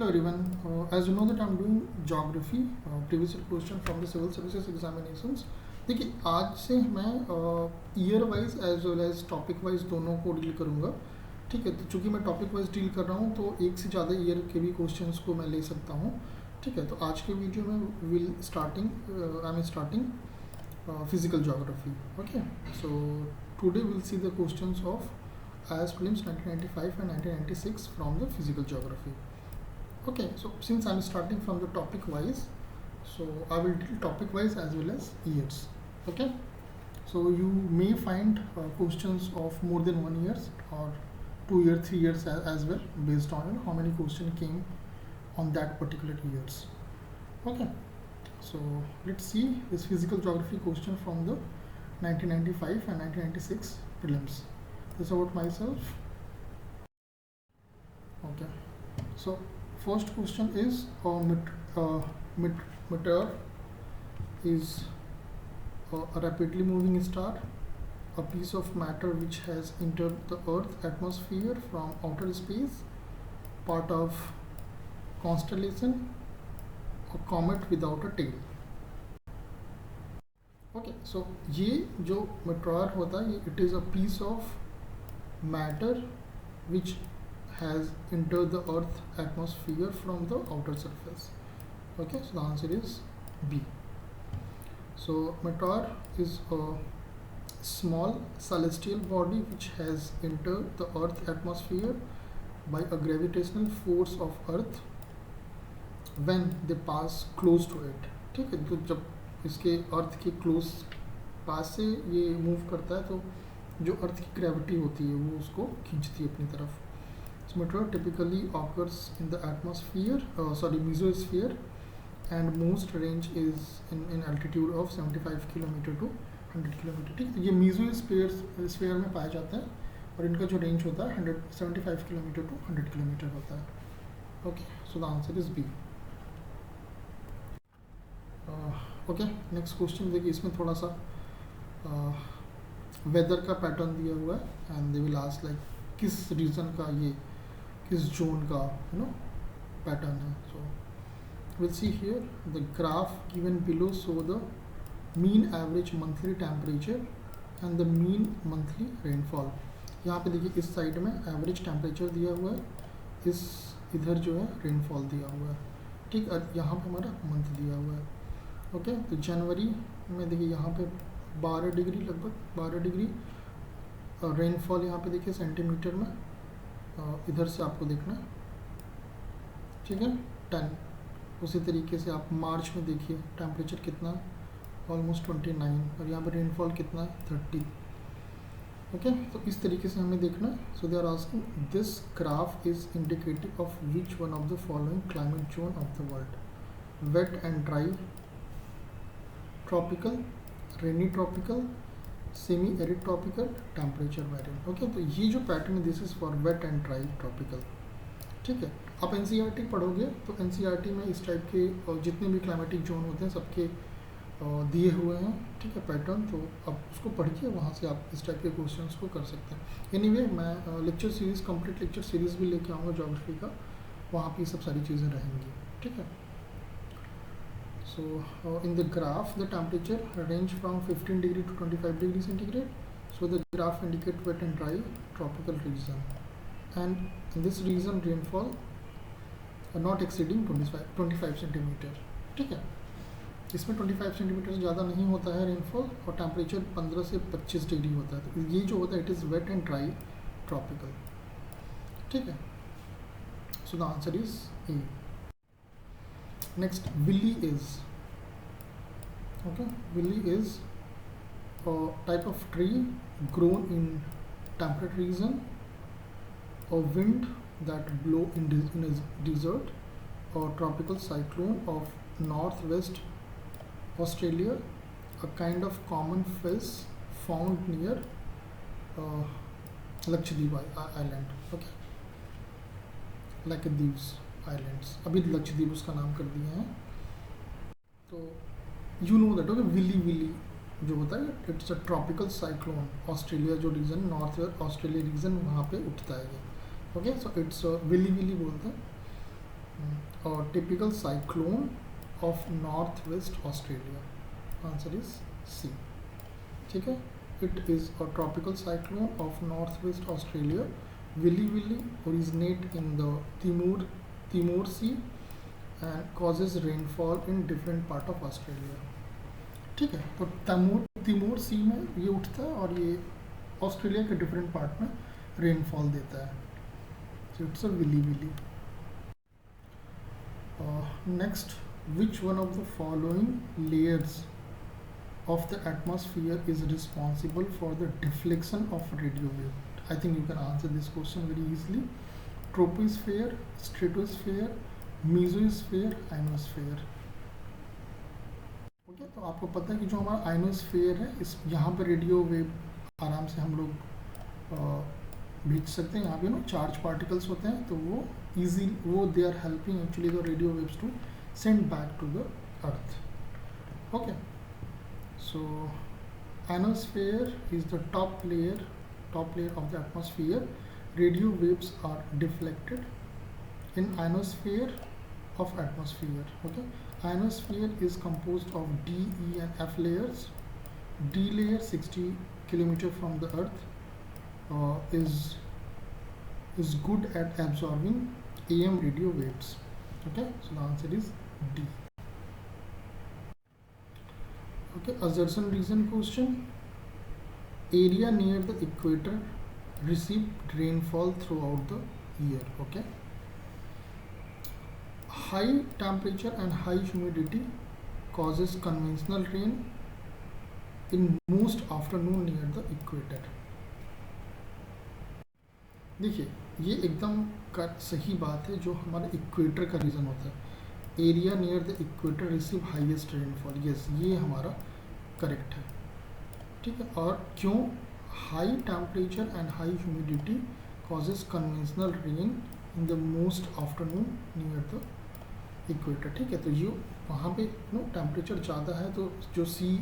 Hello everyone. As you know that I'm doing geography, previous year question from the civil services examinations. देखिए आज से मैं year wise as well as topic wise दोनों को deal करूँगा. ठीक है, तो चूँकि मैं टॉपिक वाइज डील कर रहा हूँ तो एक से ज़्यादा ईयर के भी क्वेश्चंस को मैं ले सकता हूँ. ठीक है, तो आज के वीडियो में I am starting physical geography. Okay, so today will see the questions of IAS prelims 1995 and 1996 from the physical geography. Okay, so since I'm starting from the topic wise, so I will deal topic wise as well as years. Okay, so you may find questions of more than 1 years or 2 years, 3 years as well, based on how many questions came on that particular years. Okay, so let's see this physical geography question from the 1995 and 1996 prelims. This is about myself. Okay, so first question is meteor is a rapidly moving star, a piece of matter which has entered the Earth atmosphere from outer space, part of constellation, a comet without a tail. Okay, so ये जो meteor होता है, it is a piece of matter which has entered the earth atmosphere from the outer surface. Okay, so the answer is B. So meteor is a small celestial body which has entered the earth atmosphere by a gravitational force of earth when they pass close to it. ठीक है, तो जब इसके अर्थ के close पास से ये move करता है तो जो अर्थ की ग्रेविटी होती है वो उसको खींचती है अपनी तरफ. So meteor typically occurs in the mesosphere, and most range is in altitude of 75 km to 100 km. ठीक है, तो ये mesosphere में पाया जाता है और इनका जो रेंज होता है 175 km to 100 km होता है. Okay, so the answer is B. Okay, next question देखिए, इसमें थोड़ा सा वेदर का पैटर्न दिया हुआ है and they will ask like किस रीजन का, ये किस जोन का पैटर्न है. So will see here the graph given below show the mean average monthly temperature and the mean monthly rainfall. यहाँ पे देखिए इस साइड में एवरेज टेम्परेचर दिया हुआ है, इस इधर जो है रेनफॉल दिया हुआ है. ठीक, और यहाँ पे हमारा मंथ दिया हुआ है. ओके, तो जनवरी में देखिए यहाँ पे 12 डिग्री, लगभग 12 डिग्री रेनफॉल यहाँ पे देखिए सेंटीमीटर में, इधर से आपको देखना है. ठीक है, 10. उसी तरीके से आप मार्च में देखिए टेम्परेचर कितना है, ऑलमोस्ट 29, और यहाँ पे रेनफॉल कितना है 30. ओके, तो इस तरीके से हमें देखना है. So they are asking this graph is indicative of which one of the following climate zone of the world, wet and dry, tropical, rainy tropical, semi arid tropical, temperature variant. Okay, तो ये जो pattern है this is for wet and dry tropical. ठीक है, आप NCERT पढ़ोगे तो NCERT में इस टाइप के जितने भी क्लाइमेटिक जोन होते हैं सबके दिए हुए हैं. ठीक है, पैटर्न, तो आप उसको पढ़िए, वहाँ से आप इस टाइप के क्वेश्चंस को कर सकते हैं. एनीवे, मैं lecture series, complete lecture series भी लेके आऊँगा ज्योग्राफी का, वहाँ पे सब सारी चीज़ें रहेंगी. ठीक है. So in the graph the temperature range from 15 degree to 25 degree centigrade. So the graph indicate wet and dry tropical region, and in this region rainfall not exceeding 25 centimeter. ठीक है, इसमें 25 सेंटीमीटर से ज़्यादा नहीं होता है रेनफॉल, और temperature 15 से 25 डिग्री होता है. तो ये जो होता है it is wet and dry tropical. ठीक है, so the answer is A. Next, willy is. Okay, willy is a type of tree grown in temperate region, a wind that blow in a desert, or tropical cyclone of northwest Australia, a kind of common fish found near Lakshadweep island. Okay, Lakshadweep islands, अभी लक्षद्वीप उसका नाम कर दिए हैं. तो you know that. Okay, willy जो होता है it's a tropical cyclone. Australia जो रीजन, नॉर्थ ऑस्ट्रेलिया रीजन, वहाँ पे उठता है ये. ओके, सो इट्स विली बोलते हैं. or typical cyclone of northwest Australia? Answer is C. ठीक है, it is a tropical cyclone of northwest Australia. Willy Willy originate in the Timor Sea and causes rainfall in different part of Australia. ठीक है, तो Timor सी में ये उठता है और ये ऑस्ट्रेलिया के डिफरेंट पार्ट में रेनफॉल देता है. So it's a willy willy. Next, which one of the following layers of the atmosphere is responsible for the deflection of radio wave? I think you can answer this question very easily. Troposphere, stratosphere, mesosphere, ionosphere. Okay, तो आपको पता है कि जो हमारा ionosphere है, इस यहाँ पर रेडियो वेव आराम से हम लोग भेज सकते हैं. यहाँ पे ना चार्ज पार्टिकल्स होते हैं, तो वो they are helping actually the radio waves to send back to the earth. Okay, so ionosphere is the top layer of the atmosphere. Radio waves are deflected in ionosphere of atmosphere. Okay, ionosphere is composed of D, E and F layers. D layer 60 km from the earth is good at absorbing AM radio waves. Okay, so the answer is D. Okay, assertion reason question. Area near the equator receive rainfall throughout the year. Okay, high temperature and high humidity causes conventional rain in most afternoon near the equator. देखिए, ये एकदम सही बात है. जो हमारा equator का reason होता है, area near the equator receive highest rainfall. Yes, ये हमारा करेक्ट है. ठीक है, और क्यों? High temperature and high humidity causes conventional rain in the most afternoon near the equator. ठीक है, तो ये वहाँ पे नो टेम्परेचर ज़्यादा है, तो जो सी,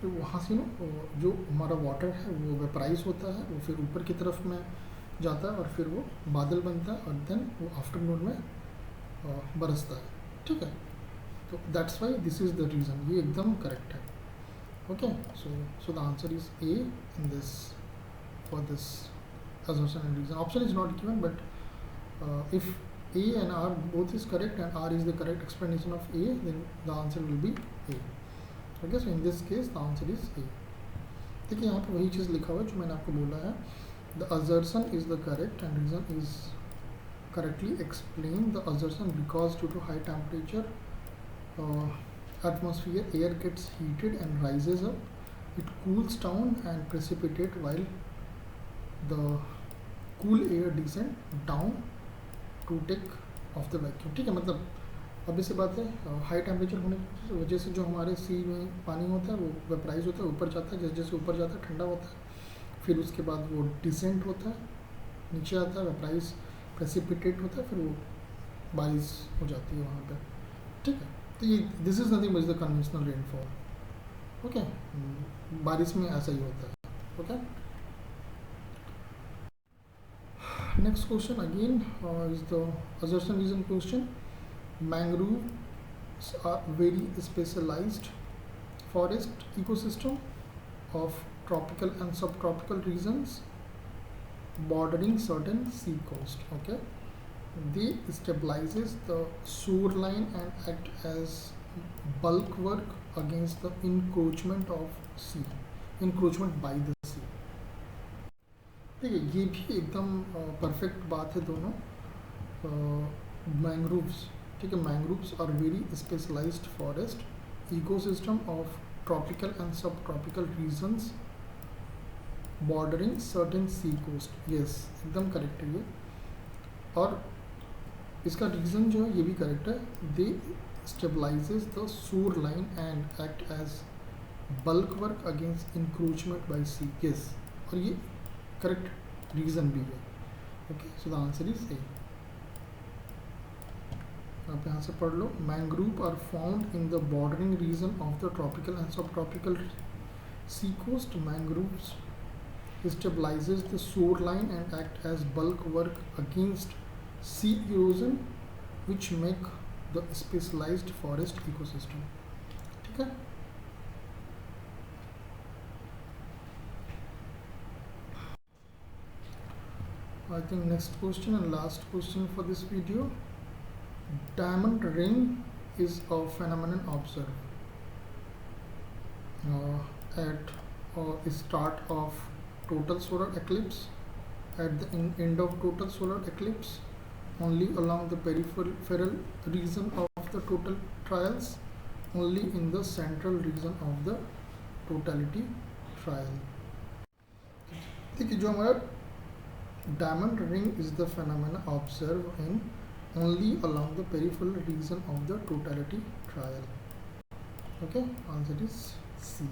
तो वहाँ से जो हमारा वाटर है वो वेपराइज होता है, वो फिर ऊपर की तरफ में जाता है और फिर वो बादल बनता है और देन वो आफ्टरनून में बरसता है. ठीक है, तो that's why this is the reason. ये एकदम करेक्ट है. Okay, so the answer is A in this for this assertion and reason. Option is not given, but if A and R both is correct and R is the correct explanation of A, then the answer will be A. Okay, so in this case the answer is A. देखिए, यहाँ पे वही चीज़ लिखा हुआ है जो मैंने आपको बोला है. The assertion is the correct and reason is correctly explained. The assertion, because due to high temperature atmosphere, air gets heated and rises up. It cools down and precipitate while the cool air descend down to take off the vacuum. ठीक है, मतलब अब इसे बात है, high temperature होने की वजह से जो हमारे सी में पानी होता है वो वेपराइज होता है, ऊपर जाता है. जैसे जैसे ऊपर जाता है ठंडा होता है, फिर उसके बाद वो डिसेंट होता है, नीचे आता है, वेपराइज प्रेसिपिटेट होता है, फिर वो बारिश हो जाती है वहाँ पे. ठीक है, तो ये this is nothing but the conventional rainfall. Okay, बारिश में ऐसा ही होता है. Okay, next question again is the assertion reason question. Mangroves are very specialized forest ecosystem of tropical and subtropical regions bordering certain sea coast. Okay, they stabilizes the shoreline and act as bulwark against the encroachment by the sea. देखिए, ये भी एकदम perfect बात है दोनों. Mangroves, ठीक है, mangroves are very specialised forest ecosystem of tropical and सब tropical regions bordering certain sea coast. Yes, एकदम करेक्ट है ये. और इसका रीज़न जो है ये भी करेक्ट है. They stabilizes the shoreline and act as bulwark against encroachment by sea. Yes, और ये करेक्ट रीज़न भी है. Okay, so the answer is A. आप यहाँ से पढ़ लो. Mangrove are found in the bordering region of the tropical and सब tropical sea coast. Mangroves stabilizes the shoreline and act as bulk work against sea erosion which make the specialized forest ecosystem. ठीक है. I think next question and last question for this video. Diamond ring is a phenomenon observed at start of total solar eclipse, at the end of total solar eclipse, only along the peripheral region of the total trials, only in the central region of the totality trial. देखिए जो हमारा diamond ring is the phenomena observed in only along the peripheral region of the totality trial. Okay, answer is C.